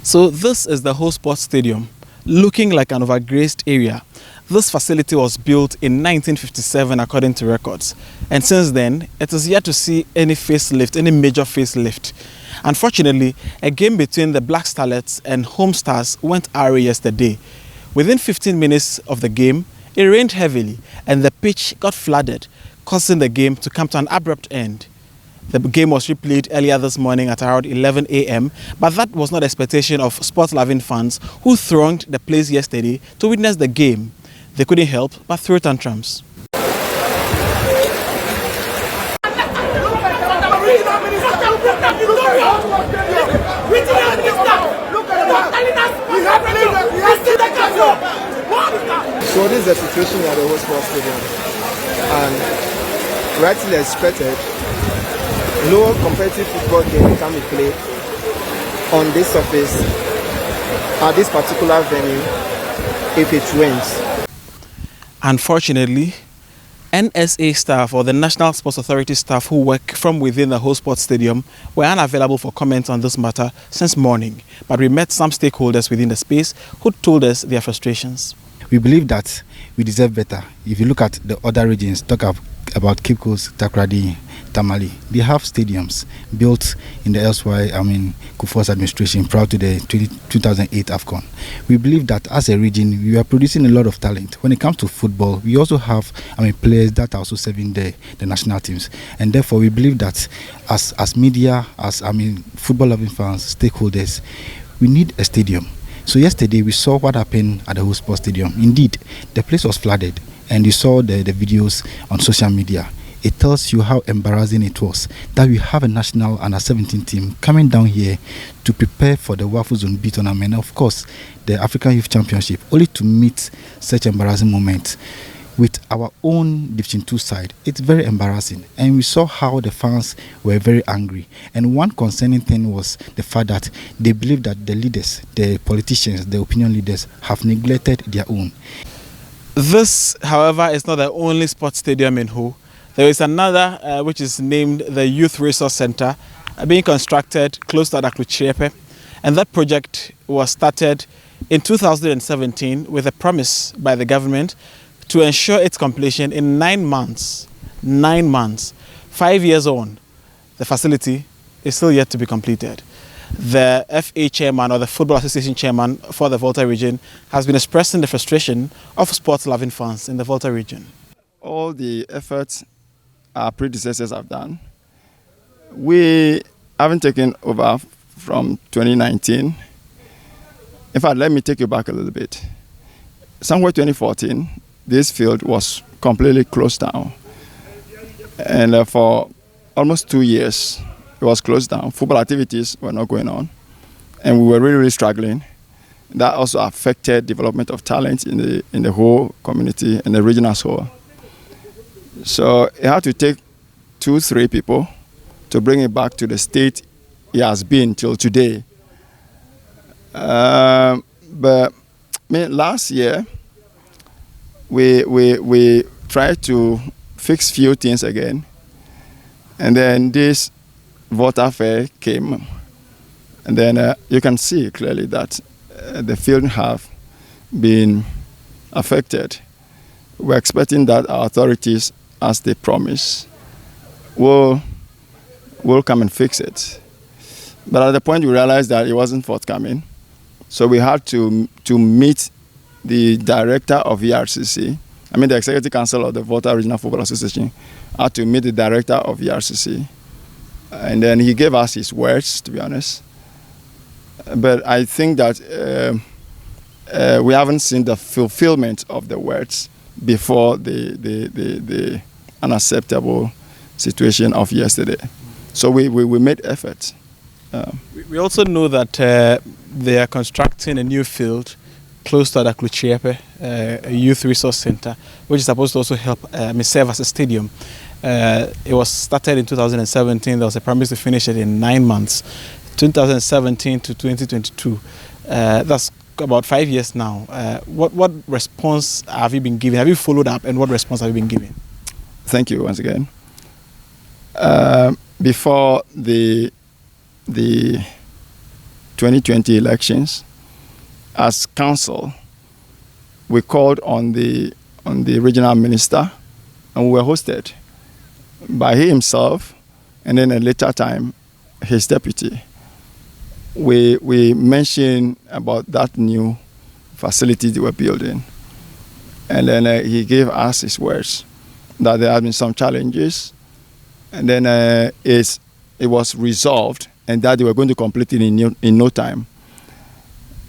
So this is the whole sports stadium, looking like an overgrazed area. This facility was built in 1957 according to records, and since then it is yet to see any facelift, any major facelift. Unfortunately, a game between the Black Starlets and Home Stars went awry yesterday. Within 15 minutes of the game, it rained heavily and the pitch got flooded, causing the game to come to an abrupt end. The game was replayed earlier this morning at around 11 a.m., but that was not the expectation of sport-loving fans who thronged the place yesterday to witness the game. They couldn't help but throw tantrums. So this is the situation at the whole sports stadium, and rightly expected, no competitive football game can be played on this surface at this particular venue if it rains. Unfortunately, NSA staff, or the National Sports Authority staff who work from within the whole sports stadium, were unavailable for comment on this matter since morning. But we met some stakeholders within the space who told us their frustrations. We believe that we deserve better. If you look at the other regions, talk about Cape Coast, Takoradi, Tamale, they have stadiums built in the elsewhere, Kufuor's administration prior to the 2008 AFCON. We believe that as a region, we are producing a lot of talent. When it comes to football, we also have players that are also serving the national teams. And therefore, we believe that as media, as football-loving fans, stakeholders, we need a stadium. So yesterday, we saw what happened at the whole sports stadium. Indeed, the place was flooded, and you saw the videos on social media. It tells you how embarrassing it was that we have a national under-17 team coming down here to prepare for the Waffle Zone B tournament, of course, the African Youth Championship, only to meet such embarrassing moments with our own Division 2 side. It's very embarrassing, and we saw how the fans were very angry. And one concerning thing was the fact that they believe that the leaders, the politicians, the opinion leaders have neglected their own. This, however, is not the only sports stadium in Ho. There is another which is named the Youth Resource Center being constructed close to Adakluchiepe, and that project was started in 2017 with a promise by the government to ensure its completion in 9 months. 9 months. 5 years on, the facility is still yet to be completed. The FA chairman, or the Football Association chairman for the Volta region, has been expressing the frustration of sports-loving fans in the Volta region. All the efforts our predecessors have done, we haven't taken over from 2019. In fact, let me take you back a little bit. Somewhere 2014, this field was completely closed down. And for almost 2 years, it was closed down. Football activities were not going on. And we were really, really struggling. That also affected development of talent in the whole community and the region as whole. So it had to take 2-3 people to bring it back to the state it has been till today. But last year, we tried to fix few things again. And then this Volta Fair came. And then you can see clearly that the field have been affected. We're expecting that our authorities, as they promise, will come and fix it. But at the point we realized that it wasn't forthcoming, so we had to meet the director of ERCC, the Executive Council of the Volta Regional Football Association, had to meet the director of ERCC. And then he gave us his words, to be honest. But I think that we haven't seen the fulfillment of the words before the unacceptable situation of yesterday. So we made effort. We also know that they are constructing a new field close to Adakluchiepe, a youth resource center, which is supposed to also help serve as a stadium. It was started in 2017. There was a promise to finish it in 9 months. 2017 to 2022. That's about 5 years now. What response have you been given? Have you followed up, and what response have you been given? Thank you once again. Before the 2020 elections, as council, we called on the regional minister, and we were hosted by he himself, and then at a later time, his deputy. We mentioned about that new facility they were building, and then he gave us his words that there have been some challenges, and then it was resolved, and that they were going to complete it in no time.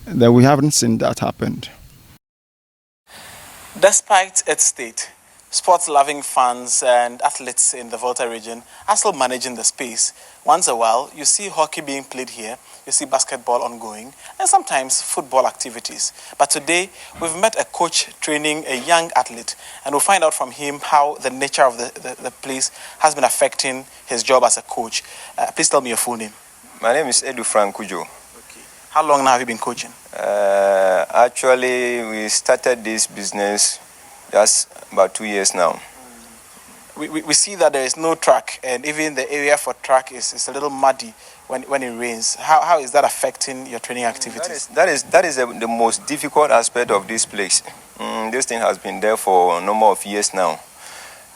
And then we haven't seen that happen. Despite its state, sports-loving fans and athletes in the Volta region are still managing the space. Once a while, you see hockey being played here, you see basketball ongoing, and sometimes football activities. But today, we've met a coach training a young athlete, and we'll find out from him how the nature of the place has been affecting his job as a coach. Please tell me your full name. My name is Edu Frank Kujo. Okay. How long now have you been coaching? Actually, we started this business just about 2 years now. We see that there is no track, and even the area for track is a little muddy when it rains. How is that affecting your training activities? That is the most difficult aspect of this place. This thing has been there for a number of years now.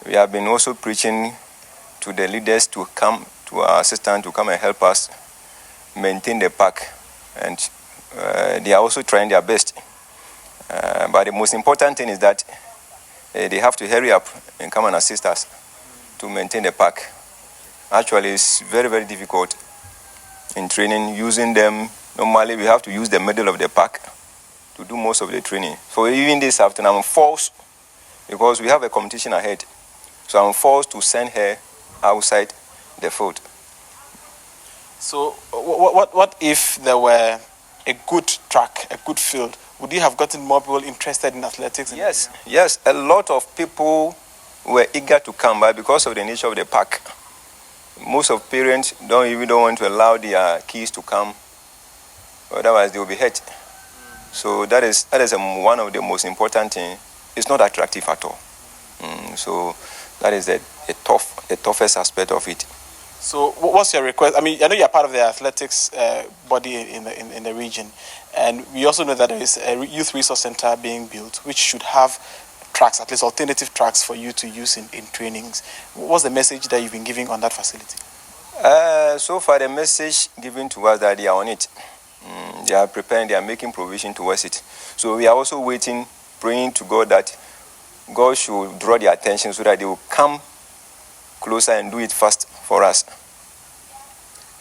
We have been also preaching to the leaders to come, to our assistant to come and help us maintain the park, and they are also trying their best. But the most important thing is that they have to hurry up and come and assist us to maintain the park. Actually, it's very, very difficult in training, using them. Normally, we have to use the middle of the park to do most of the training. So even this afternoon, I'm forced, because we have a competition ahead, so I'm forced to send her outside the field. So what if there were a good track, a good field? Would you have gotten more people interested in athletics? Yes. A lot of people were eager to come by because of the nature of the park. Most of parents don't want to allow their kids to come, otherwise they will be hurt. So that is one of the most important things. It's not attractive at all. So that is the toughest aspect of it. So what's your request? I mean, I know you're part of the athletics body in the region, and we also know that there is a youth resource center being built, which should have tracks, at least alternative tracks for you to use in trainings. What's the message that you've been giving on that facility? So far, the message given to us that they are on it. They are preparing, they are making provision towards it. So we are also waiting, praying to God that God should draw their attention so that they will come closer and do it fast for us.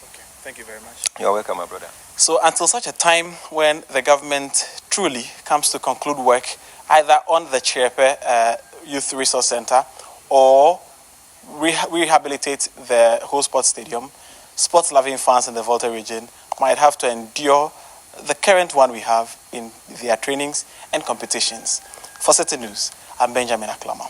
Okay, thank you very much. You're welcome, my brother. So until such a time when the government truly comes to conclude work either on the Chirpe Youth Resource Center or rehabilitate the whole sports stadium, sports-loving fans in the Volta region might have to endure the current one we have in their trainings and competitions. For Citi News, I'm Benjamin Aklama.